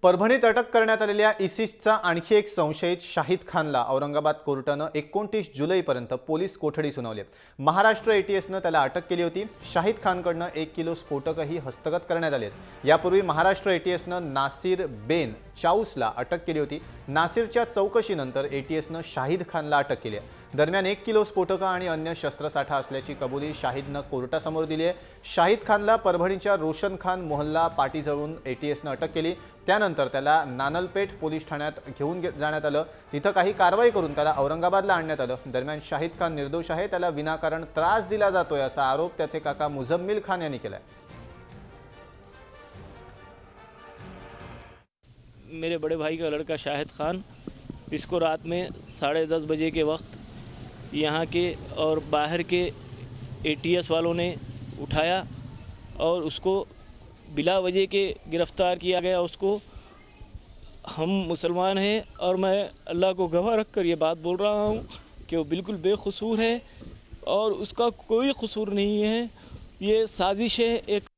परभणीत अटक करण्यात आलेल्या इसिसचा आणखी एक संशयित शाहिद खानला औरंगाबाद कोर्टानं 29 जुलैपर्यंत पोलीस कोठडी सुनावली। महाराष्ट्र एटीएसनं त्याला अटक केली होती। शाहिद खानकडनं 1 किलो स्फोटकही हस्तगत करण्यात आले। यापूर्वी महाराष्ट्र एटीएसनं नासिर बेन चाऊसला अटक केली होती। नासिरच्या चौकशीनंतर एटीएसनं शाहिद खानला अटक केली आहे। दरम्यान 1 किलो स्फोटकं आणि अन्य शस्त्रसाठा असल्याची कबुली शाहिदनं कोर्टासमोर दिली आहे। शाहिद खानला परभणीच्या रोशन खान मोहल्ला पाटीजवळून एटीएसनं अटक केली। त्यानंतर त्याला नानलपेठ पोलीस ठाण्यात घेऊन जाण्यात आलं। तिथं काही कारवाई करून त्याला औरंगाबादला आणण्यात आलं। दरम्यान शाहिद खान निर्दोष आहे, त्याला विनाकारण त्रास दिला जातोय असा आरोप त्याचे काका मुझम्मिल खान यांनी केलाय। मेरे बड़े भाई का लड़का शाहिद खान, इसको रात में 10:30 बजे के वक्त यहाँ के और बाहर के एटीएस वालों ने उठाया और उसको बिला वजह के गिरफ़्तार किया गया। उसको हम मुसलमान हैं और मैं अल्लाह को गवाह रख कर ये बात बोल रहा हूँ कि वो बिल्कुल बेकसूर है और उसका कोई कसूर नहीं है। ये साजिश है एक